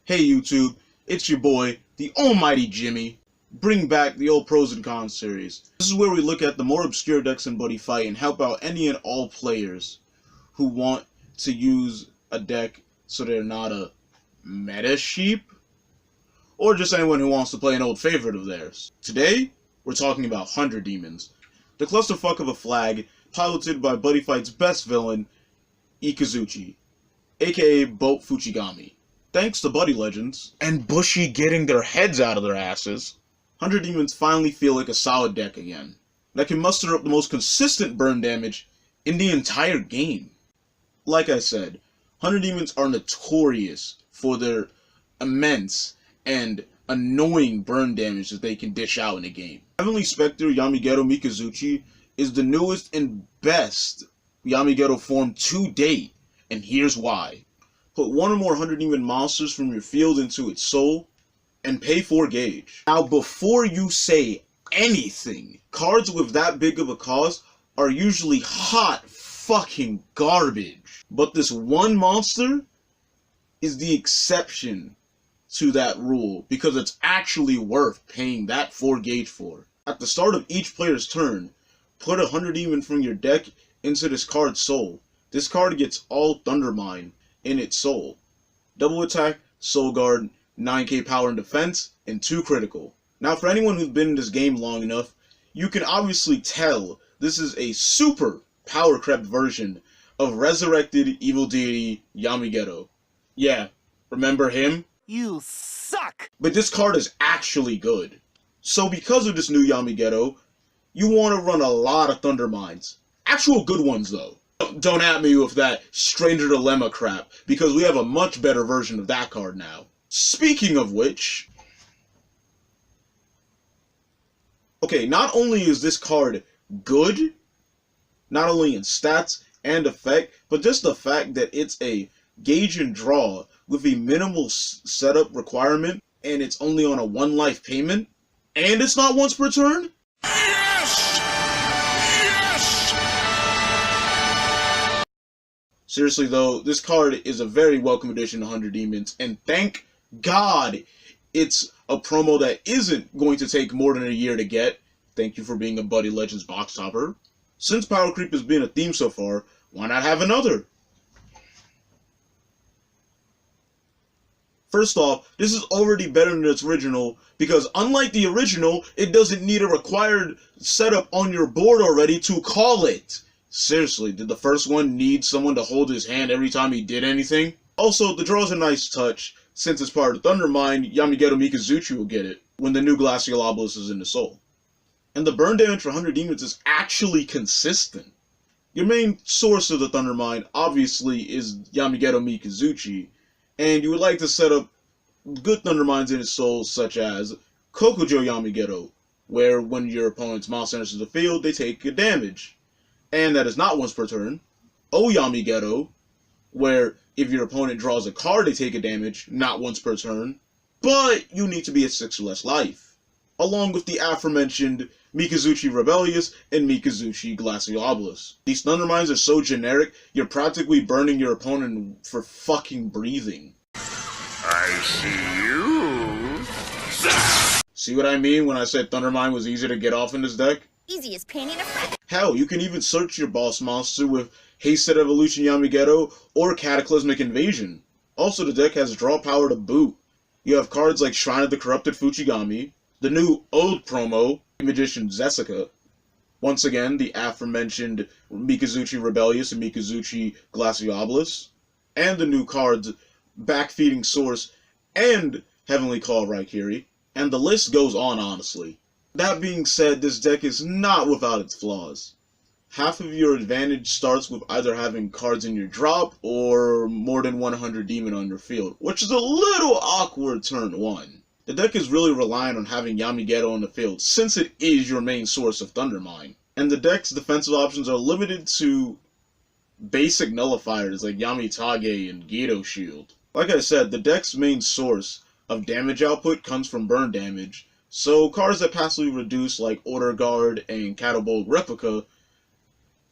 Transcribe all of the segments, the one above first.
Hey YouTube, it's your boy, the almighty Jimmy. Bring back the old pros and cons series. This is where we look at the more obscure decks in Buddyfight and help out any and all players who want to use a deck so they're not a meta sheep, or just anyone who wants to play an old favorite of theirs. Today, we're talking about 100 Demons, the clusterfuck of a flag piloted by Buddyfight's best villain, Ikaruga, aka Boat Fuchigami. Thanks to Buddy Legends, and Bushy getting their heads out of their asses, 100 Demons finally feel like a solid deck again, that can muster up the most consistent burn damage in the entire game. Like I said, 100 Demons are notorious for their immense and annoying burn damage that they can dish out in a game. Heavenly Spectre Yamigeto Mikazuchi is the newest and best Yamigeto form to date, and here's why. Put one or more 100 Demon monsters from your field into its soul, and pay 4 gauge. Now before you say anything, cards with that big of a cost are usually hot fucking garbage. But this one monster is the exception to that rule, because it's actually worth paying that 4 gauge for. At the start of each player's turn, put 100 Demon from your deck into this card's soul. This card gets all Thundermine in its soul. Double attack, soul guard, 9k power and defense, and 2 critical. Now for anyone who's been in this game long enough, you can obviously tell this is a super power crept version of resurrected evil deity Yamigeto. Yeah, remember him? You suck! But this card is actually good. So because of this new Yamigeto, you want to run a lot of Thundermines. Actual good ones though. Don't at me with that Stranger Dilemma crap, because we have a much better version of that card now. Speaking of which, okay, not only is this card good, not only in stats and effect, but just the fact that it's a gauge and draw with a minimal setup requirement, and it's only on a 1 life payment, and it's not once per turn? Seriously though, this card is a very welcome addition to 100 Demons, and thank God it's a promo that isn't going to take more than a year to get. Thank you for being a Buddy Legends box topper. Since power creep has been a theme so far, why not have another? First off, this is already better than its original, because unlike the original, it doesn't need a required setup on your board already to call it. Seriously, did the first one need someone to hold his hand every time he did anything? Also, the draw's a nice touch. Since it's part of Thundermine, Yamigeto Mikazuchi will get it when the new Glacial Obelisk is in the soul. And the burn damage for 100 Demons is actually consistent. Your main source of the Thundermine, obviously, is Yamigeto Mikazuchi, and you would like to set up good Thundermines in its soul, such as Kokujo Yamigeto, where when your opponent's monster enters the field, they take a damage. And that is not once per turn. O Yamigeto, where if your opponent draws a card, they take a damage, not once per turn, but you need to be at 6 or less life. Along with the aforementioned Mikazuchi Rebellious and Mikazuchi Glacial Obelisk. These Thundermines are so generic, you're practically burning your opponent for fucking breathing. I see you. See what I mean when I said Thundermine was easy to get off in this deck? Easy as painting a flag. Hell, you can even search your boss monster with Hasted Evolution Yamigeto or Cataclysmic Invasion. Also, the deck has draw power to boot. You have cards like Shrine of the Corrupted Fuchigami, the new old promo, Magician Zessica, once again, the aforementioned Mikazuchi Rebellious and Mikazuchi Glacial Obelisk, and the new cards Backfeeding Source and Heavenly Call Raikiri, and the list goes on, honestly. That being said, this deck is not without its flaws. Half of your advantage starts with either having cards in your drop or more than 100 Demon on your field, which is a little awkward turn 1. The deck is really reliant on having Yamigeto on the field, since it is your main source of Thundermine. And the deck's defensive options are limited to basic nullifiers like Yamitage and Gedo Shield. Like I said, the deck's main source of damage output comes from burn damage, so cards that passively reduce like Order Guard and Catapult Replica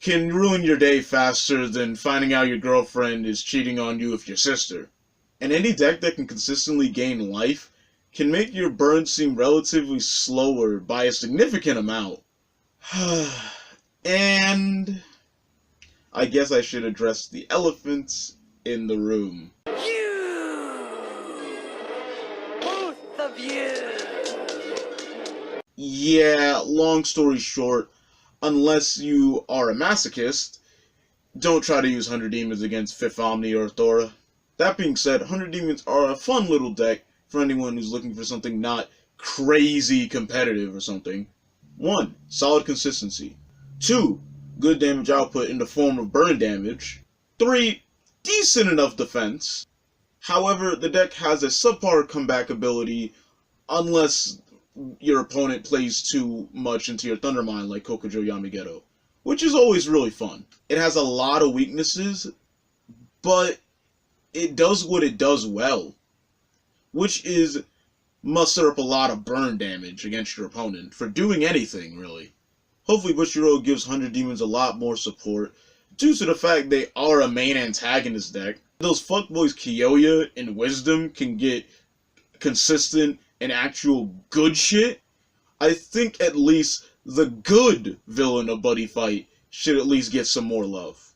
can ruin your day faster than finding out your girlfriend is cheating on you with your sister. And any deck that can consistently gain life can make your burn seem relatively slower by a significant amount. And I guess I should address the elephants in the room. Both of you! Yeah, long story short, unless you are a masochist, don't try to use 100 Demons against Fifth Omni or Thora. That being said, 100 Demons are a fun little deck for anyone who's looking for something not crazy competitive or something. 1. Solid consistency. 2. Good damage output in the form of burn damage. 3. Decent enough defense. However, the deck has a subpar comeback ability unless your opponent plays too much into your Thundermine like Kokujo Yamageto, which is always really fun. It has a lot of weaknesses, but it does what it does well, which is muster up a lot of burn damage against your opponent for doing anything, really. Hopefully Bushiroad gives 100 Demons a lot more support due to the fact they are a main antagonist deck. Those fuckboys Kiyoya and Wisdom can get consistent and actual good shit. I think at least the good villain of Buddyfight should at least get some more love.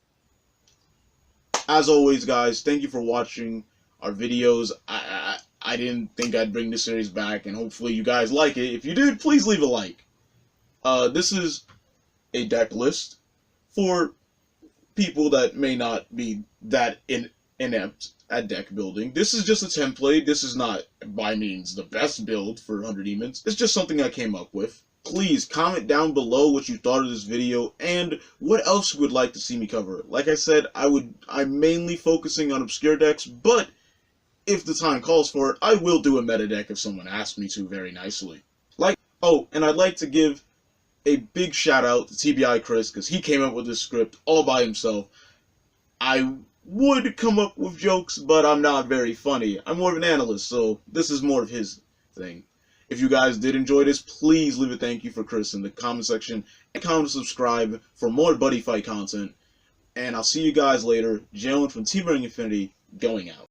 As always, guys, thank you for watching our videos. I didn't think I'd bring this series back, and hopefully you guys like it. If you did, please leave a like. This is a deck list for people that may not be that inept at deck building. This is just a template. This is not, by means, the best build for 100 Demons. It's just something I came up with. Please comment down below what you thought of this video and what else you would like to see me cover. Like I said, I'm mainly focusing on obscure decks, but if the time calls for it, I will do a meta deck if someone asks me to very nicely. Oh, and I'd like to give a big shout out to TBI Chris, because he came up with this script all by himself. I would come up with jokes, but I'm not very funny. I'm more of an analyst, so this is more of his thing. If you guys did enjoy this, please leave a thank you for Chris in the comment section, and comment and subscribe for more Buddyfight content. And I'll see you guys later. Jalen from TeamBurningInfinitey, going out.